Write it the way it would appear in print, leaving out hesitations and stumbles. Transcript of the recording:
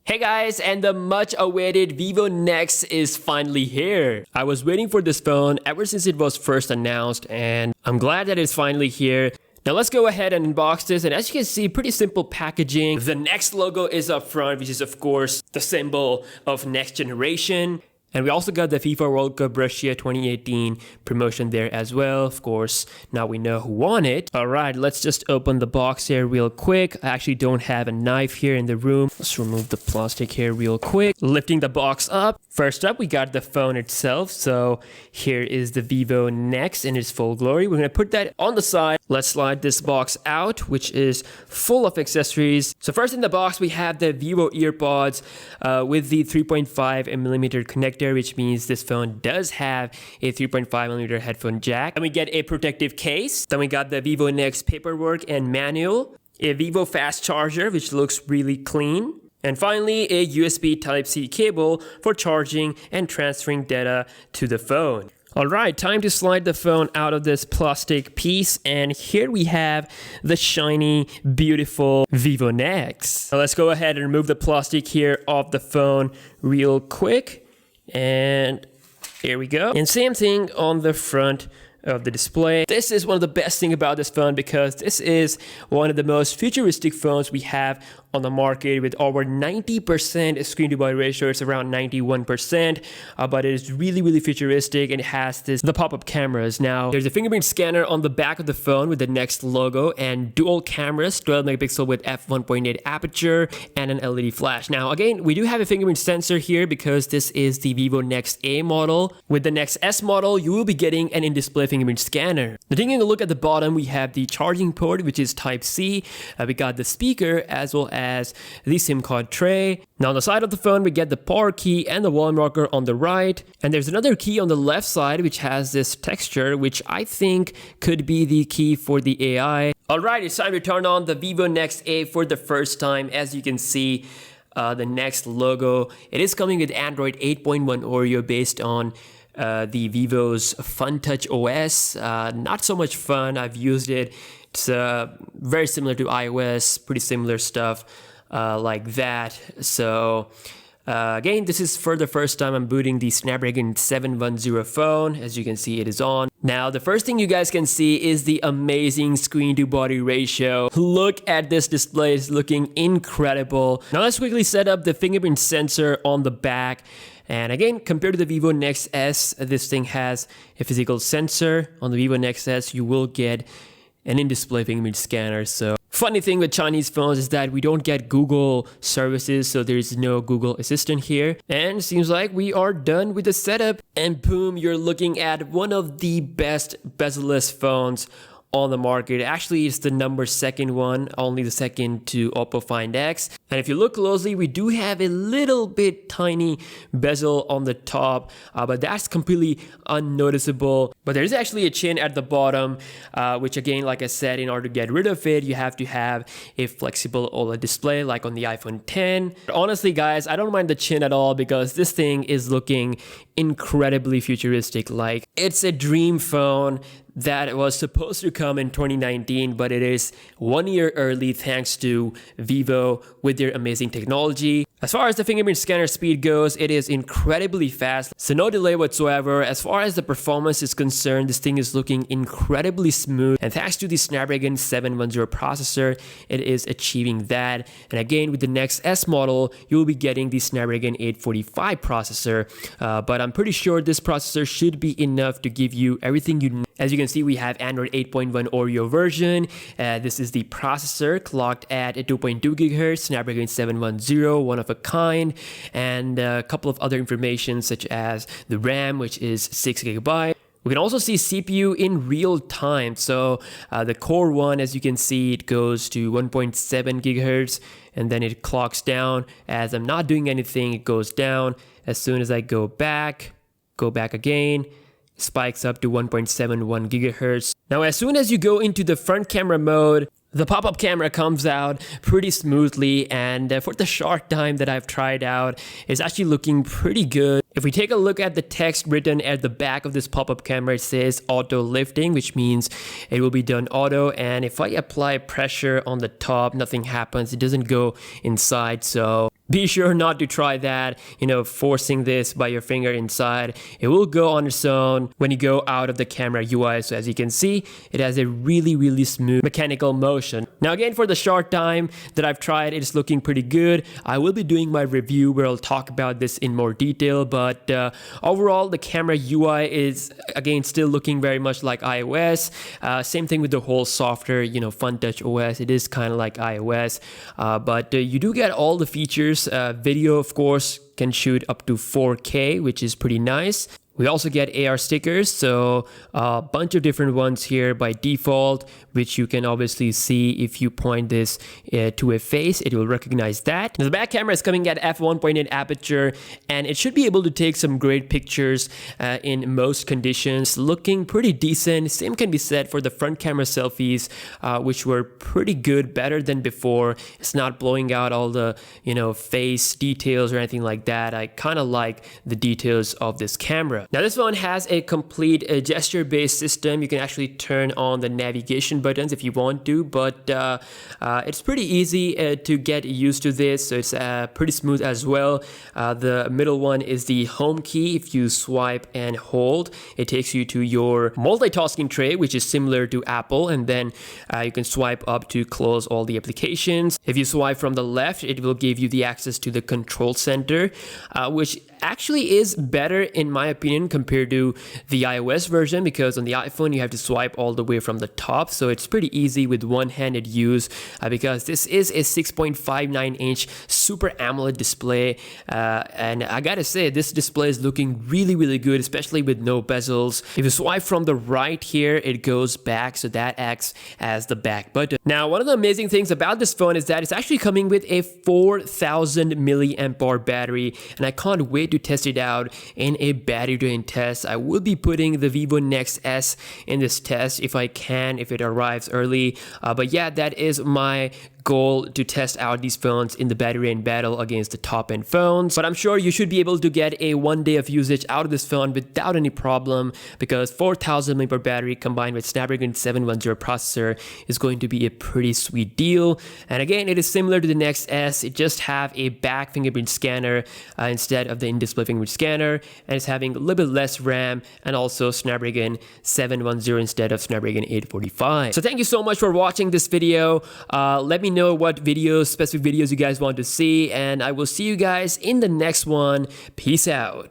Hey guys, and the much awaited Vivo NEX is finally here. I was waiting for this phone ever since it was first announced, and I'm glad that it's finally here. Now let's go ahead and unbox this, and as you can see, pretty simple packaging. The NEX logo is up front, which is of course the symbol of next generation. And we also got the FIFA World Cup Russia 2018 promotion there as well. Of course, now we know who won it. All right, let's just open the box here real quick. I actually don't have a knife here in the room. Let's remove the plastic here real quick. Lifting the box up. First up, we got the phone itself. So here is the Vivo NEX in its full glory. We're gonna put that on the side. Let's slide this box out, which is full of accessories. So first in the box, we have the Vivo EarPods with the 3.5mm connector, which means this phone does have a 3.5mm headphone jack. And we get a protective case. Then we got the Vivo NEX paperwork and manual, a Vivo fast charger, which looks really clean. And finally, a USB Type-C cable for charging and transferring data to the phone. All right, time to slide the phone out of this plastic piece, and here we have the shiny, beautiful Vivo NEX. Now let's go ahead and remove the plastic here off the phone real quick, and here we go. And same thing on the front of the display. This is one of the best things about this phone because this is one of the most futuristic phones we have on the market with over 90% screen to body ratio. It's around 91%, but it is really futuristic, and it has the pop-up cameras. Now there's a fingerprint scanner on the back of the phone with the NEX logo and dual cameras, 12 megapixel with f1.8 aperture and an LED flash. Now again, we do have a fingerprint sensor here because this is the Vivo NEX A model. With the NEX S model, you will be getting an in-display fingerprint scanner. Now taking a look at the bottom, we have the charging port, which is Type-C. We got the speaker as well as the SIM card tray. Now on the side of the phone, we get the power key and the wall marker on the right. And there's another key on the left side, which has this texture, which I think could be the key for the AI. All right, it's time to turn on the Vivo NEX A for the first time. As you can see, the NEX logo, it is coming with Android 8.1 Oreo based on the Vivo's Fun Touch OS. Not so much fun. I've used it. It's very similar to iOS, pretty similar stuff like that. So again, this is for the first time I'm booting the Snapdragon 710 phone. As you can see, it is on. Now, the first thing you guys can see is the amazing screen to body ratio. Look at this display, it's looking incredible. Now let's quickly set up the fingerprint sensor on the back. And again, compared to the Vivo NEX S, this thing has a physical sensor. On the Vivo NEX S, you will get an in-display fingerprint scanner. So funny thing with Chinese phones is that we don't get Google services, so there's no Google Assistant here. And it seems like we are done with the setup, and boom, you're looking at one of the best bezel-less phones on the market. Actually, it's the second one, only the second to Oppo Find X. And if you look closely, we do have a little bit tiny bezel on the top, but that's completely unnoticeable. But there's actually a chin at the bottom, which again, like I said, in order to get rid of it, you have to have a flexible OLED display like on the iPhone 10. But honestly, guys, I don't mind the chin at all because this thing is looking incredibly futuristic. Like, it's a dream phone that was supposed to come in 2019, but it is 1 year early thanks to Vivo with their amazing technology. As far as the fingerprint scanner speed goes, it is incredibly fast, so no delay whatsoever. As far as the performance is concerned, this thing is looking incredibly smooth, and thanks to the Snapdragon 710 processor, it is achieving that. And again, with the NEX S model, you will be getting the Snapdragon 845 processor, but I'm pretty sure this processor should be enough to give you everything you need. As you can see, we have Android 8.1 Oreo version. This is the processor clocked at 2.2 GHz, Snapdragon 710, one of a kind, and a couple of other information such as the RAM, which is 6 GB. We can also see CPU in real time. So the Core 1, as you can see, it goes to 1.7 GHz, and then it clocks down. As I'm not doing anything, it goes down. As soon as I go back again, spikes up to 1.71 gigahertz. Now, as soon as you go into the front camera mode, the pop-up camera comes out pretty smoothly, and for the short time that I've tried out, it's actually looking pretty good. If we take a look at the text written at the back of this pop-up camera, it says auto lifting, which means it will be done auto. And if I apply pressure on the top, nothing happens. It doesn't go inside. So Be sure not to try that, forcing this by your finger inside. It will go on its own when you go out of the camera UI. So as you can see, it has a really smooth mechanical motion. Now again, for the short time that I've tried, it's looking pretty good. I will be doing my review where I'll talk about this in more detail, but overall the camera UI is again still looking very much like iOS. Same thing with the whole software, FunTouch OS. It is kind of like iOS, but you do get all the features. Video, of course, can shoot up to 4K, which is pretty nice. We also get AR stickers, so a bunch of different ones here by default, which you can obviously see if you point this to a face, it will recognize that. Now, the back camera is coming at f1.8 aperture, and it should be able to take some great pictures in most conditions, looking pretty decent. Same can be said for the front camera selfies, which were pretty good, better than before. It's not blowing out all the, face details or anything like that. I kind of like the details of this camera. Now this phone has a complete gesture-based system. You can actually turn on the navigation buttons if you want to, but it's pretty easy to get used to this, so it's pretty smooth as well. The middle one is the home key. If you swipe and hold, it takes you to your multitasking tray, which is similar to Apple, and then you can swipe up to close all the applications. If you swipe from the left, it will give you the access to the control center, which actually is better in my opinion compared to the iOS version, because on the iPhone you have to swipe all the way from the top, so it's pretty easy with one-handed use, because this is a 6.59-inch Super AMOLED display, and I gotta say this display is looking really good, especially with no bezels. If you swipe from the right here, it goes back, so that acts as the back button. Now one of the amazing things about this phone is that it's actually coming with a 4000 milliamp hour battery, and I can't wait to test it out in a battery drain test. I will be putting the Vivo NEX S in this test if I can, if it arrives early, but yeah, that is my goal, to test out these phones in the battery drain battle against the top-end phones. But I'm sure you should be able to get a 1 day of usage out of this phone without any problem, because 4000 mAh battery combined with Snapdragon 710 processor is going to be a pretty sweet deal. And again, it is similar to the NEX S. It just have a back fingerprint scanner instead of the in-display fingerprint scanner, and it's having a little bit less RAM and also Snapdragon 710 instead of Snapdragon 845. So thank you so much for watching this video. Let me know what specific videos you guys want to see, and I will see you guys in the next one. Peace out.